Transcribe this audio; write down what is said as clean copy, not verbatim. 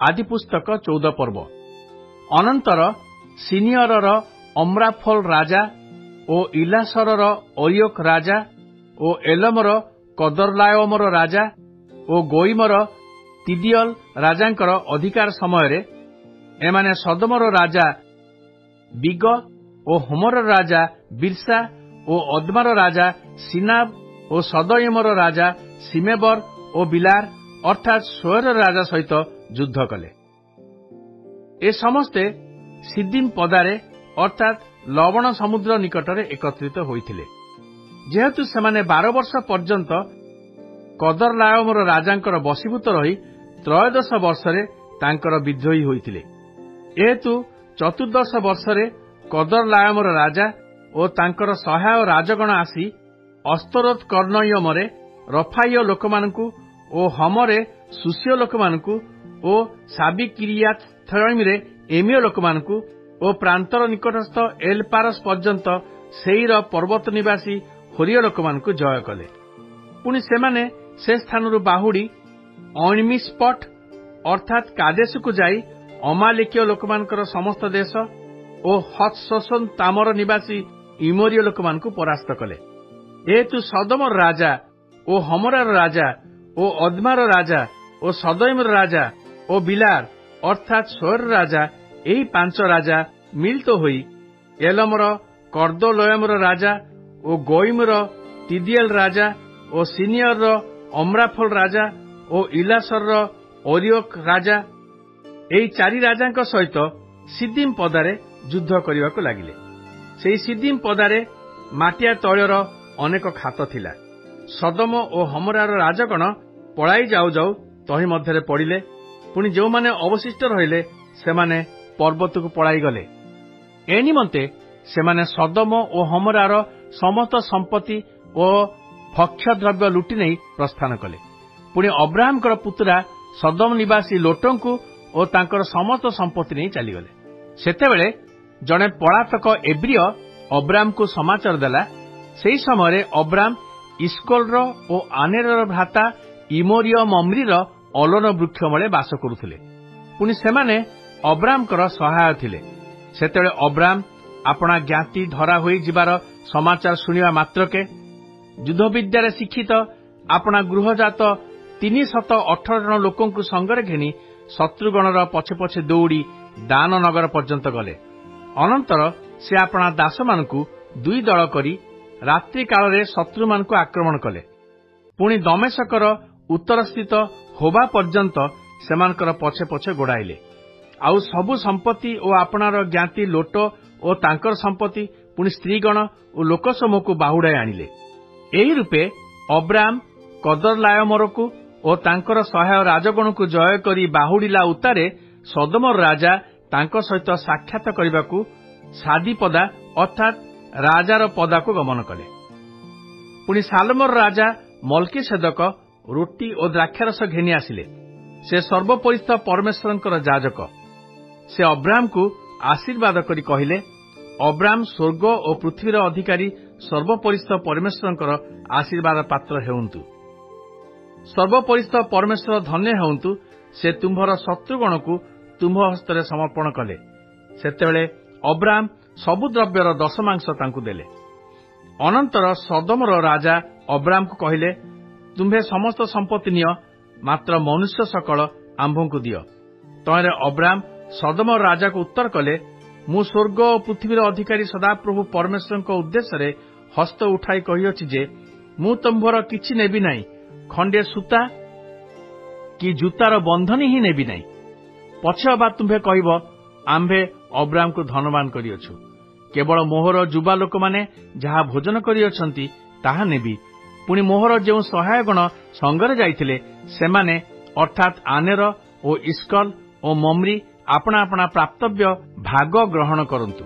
आदि पुस्तक 14 पर्व। अनंतर सिनियरर अम्राफल राजा ओ इलासरर ओरियोक राजा ओ एलमर कदरलायमर राजा ओ गोइमर तिदियल राजांकर अधिकार समय एमाने सदमर राजा बिग ओ होमर राजा बिरसा ओ अदमार राजा सिनाब ओ सदयमर राजा सिमेबर ओ बिलार अर्थात सोयर राजा सहित युद्ध कले। ए समस्ते सिद्दिम पदारे अर्थात लवण समुद्र निकटरे एकत्रित होइथिले। जेहेतु सेमाने 12 वर्ष पर्यंत कदरलायमर राजांकर बसीभूत रही 13 वर्षरे तांकर विद्रोही होइथिले। एहेतु 14 वर्षरे कदरलायमर राजा ओ तांकर सहाय राजगण आसी अस्तरोत कर्णयमरे रफाइय लोकमानकु ओ हमरे सुसिय लोकमानकु ओ साबिकिरियात थयमिरे एमिय लोकमानकु ओ प्रांतर निकटस्थ एलपारस पर्यंत सेईर पर्वत निवासी होरिय लोकमानकु जय कले। पुनि सेमाने से स्थानरु बाहुडी अणिमिस्पट अर्थात कादेशकु जाई अमालेकीय लोकमानकर समस्त देश ओ हत्सोसन तामर निवासी इमोरिय लोकमानकु परास्त कले। एतु सदमर राजा ओ हमरार राजा ओ अदमार राजा ओ सदयमर राजा ओ बिलार अर्थात सोयर राजा एही 5 राजा मिलित होई एलमर कर्दलोयमर राजा ओ गोइमर तिदियल राजा ओ सिनियर अम्राफल राजा ओ इलासर ओरियोक राजा एही 4 राजांक सहित सिद्दिम पदारे युद्ध करने लगिले। सेही सिद्दिम पदारे माटिया तैलर अनेक खात थिला। सदम ओ हमरार राजगण पलाई जाऊ जाऊ तही मध्यरे पड़िले। पुनि जो माने अवशिष्ट रहिले सेमाने पर्वत को पलाई गले। ए निमंते सेमाने सदम ओ हमरार समस्त संपत्ति ओ भक्ष्य द्रव्य लुटि नहीं प्रस्थान कले। पुनि अब्राहमकर पुत्रा सदम निवासी लोटंकु ओ तांकर समस्त संपत्ति नहीं चलीगले। सेतेबेले जड़े पलातक एब्रिय अब्राम को समाचार देला। सेही समय अब्राम इस्कोलर ओ आनेरर भ्राता इमोरिय मम्रीर अलोन वृक्ष मले बास करुथिले। पुनि सेमाने अब्रामकर सहाय थिले। सेतेबेले अब्राम अपना ज्ञाति धरा होई जिबार समाचार सुनिवा मात्रके युद्ध विद्यारे शिक्षित अपना गृहजात 318 जन लोकंकु संगरे घेनी शत्रुगणर पछे पछे दौड़ी दान नगर पर्यंत गले। अनंतर से अपना दास मानकु 2 दल करी रात्रि काल शत्रु मानकु आक्रमण कले। पुनि दमेशकर उत्तर स्थित होबा पर्यंत सेमानकर पछे पछे गोड़ाइले। आउ सबु संपत्ति ओ आपनार ज्ञाति लोट ओ तांकर संपत्ति पुनि स्त्रीगण ओ लोक समूहकु बाहुडाई आनिले। एही रूपे अब्राम कदरलायमरकु ओ तांकर सहाय राजगणकु जय करी बाहुडिला उतारे सदमर राजा तांको सहित साक्षात करिबाकु सादीपदा अर्थात राजार पदाकु गमन कले। पुनि सालमर राजा मल्कीसेदक रोटी और द्राक्षारस घेनी आसिले। से सर्वपरिस्थ परमेश्वरंकर जाजक। से अब्राम को आशीर्वाद करी कहिले, अब्राम स्वर्ग और पृथ्वीर अधिकारी सर्वपरिस्थ परमेश्वरंकर आशीर्वाद पात्र हेउंतु। सर्वपरिस्थ परमेश्वर धन्य हेउंतु। से तुम्भर शत्रुगण को तुम्भ हस्तरे समर्पण कले। सेतेबेले अब्राम सबु द्रव्यर दशमांश तांकु देले। अनंतर सदमर राजा अब्राम को कहिले, तुम्भे समस्त संपत्ति नियो, मात्र मनुष्य सकल आंभंकु दियो। तैरे अब्राम सदमर राजा को उत्तर कले, मु स्वर्ग और पृथ्वीर अधिकारी सदाप्रभु परमेश्वर को उद्देश्य हस्त उठाई कहियोछि जे मु तुम्भर किछि नेबी नाही, खंडे सूता कि जूतार बंधनी ही नेबी नाही। पछे बा तुम्भे कहबो आम्भे अब्राम को धनवान करियोछु। केवल मोहर युवा लोक माने जहा भोजन करियोछंती ताहा नेबी। पुनि मोहर जो सहायगण संगरे जाइथिले सेमाने अर्थात आनेर ओ इस्कल ओ मम्री अपना अपना प्राप्तव्य भाग ग्रहण करंतु।